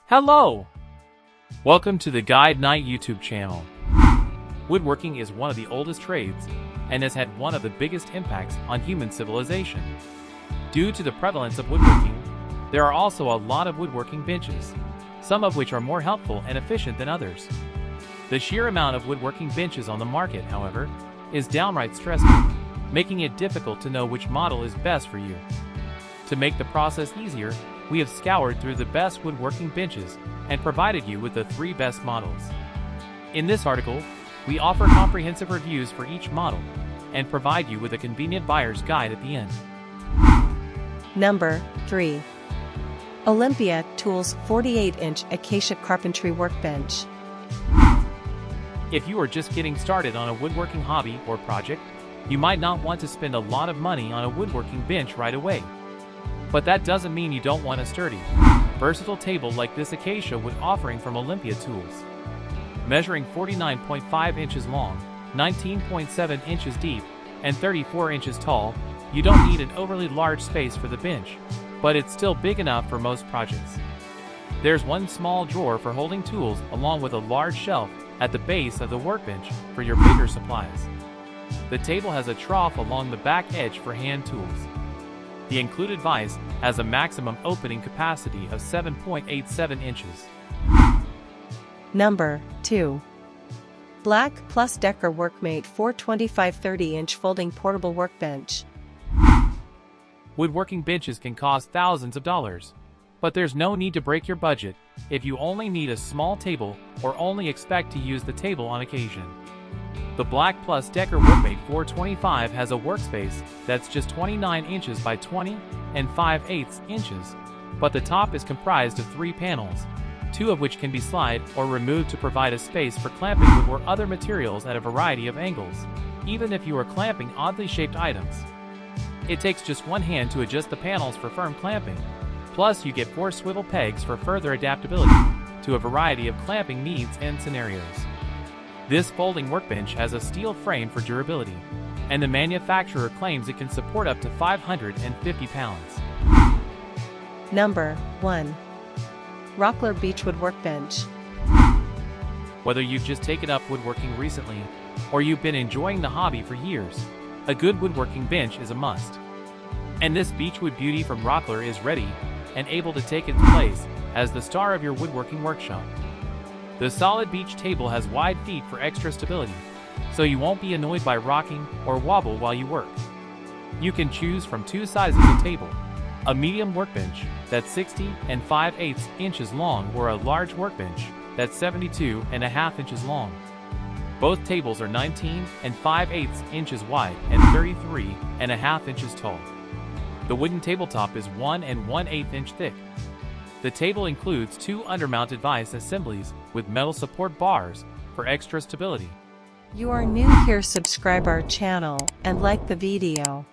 Hello! Welcome to the GuideKnight YouTube channel. Woodworking is one of the oldest trades and has had one of the biggest impacts on human civilization. Due to the prevalence of woodworking, there are also a lot of woodworking benches, some of which are more helpful and efficient than others. The sheer amount of woodworking benches on the market, however, is downright stressful, making it difficult to know which model is best for you. To make the process easier, we have scoured through the best woodworking benches and provided you with the 3 best models. In this article, we offer comprehensive reviews for each model and provide you with a convenient buyer's guide at the end. Number 3. Olympia Tools 48-inch Acacia Carpentry Workbench. If you are just getting started on a woodworking hobby or project, you might not want to spend a lot of money on a woodworking bench right away. But that doesn't mean you don't want a sturdy, versatile table like this Acacia wood offering from Olympia Tools. Measuring 49.5 inches long, 19.7 inches deep, and 34 inches tall, you don't need an overly large space for the bench, but it's still big enough for most projects. There's one small drawer for holding tools along with a large shelf at the base of the workbench for your bigger supplies. The table has a trough along the back edge for hand tools. The included vise has a maximum opening capacity of 7.87 inches. Number 2. BLACK+DECKER Workmate 425 30-inch Folding Portable Workbench. Woodworking benches can cost thousands of dollars, but there's no need to break your budget if you only need a small table or only expect to use the table on occasion. The BLACK+DECKER Workmate 425 has a workspace that's just 29 inches by 20 and 5/8 inches, but the top is comprised of 3 panels, 2 of which can be slide or removed to provide a space for clamping wood or other materials at a variety of angles, even if you are clamping oddly shaped items. It takes just one hand to adjust the panels for firm clamping, plus you get 4 swivel pegs for further adaptability to a variety of clamping needs and scenarios. This folding workbench has a steel frame for durability, and the manufacturer claims it can support up to 550 pounds. Number 1. Rockler Beechwood Workbench. Whether you've just taken up woodworking recently, or you've been enjoying the hobby for years, a good woodworking bench is a must. And this Beechwood beauty from Rockler is ready and able to take its place as the star of your woodworking workshop. The solid beech table has wide feet for extra stability, so you won't be annoyed by rocking or wobble while you work. You can choose from 2 sizes of table, a medium workbench that's 60 and 5/8 inches long or a large workbench that's 72.5 inches long. Both tables are 19 and 5/8 inches wide and 33.5 inches tall. The wooden tabletop is 1 1/8 inch thick. The table includes 2 undermounted vise assemblies with metal support bars for extra stability. You are new here, subscribe our channel and like the video.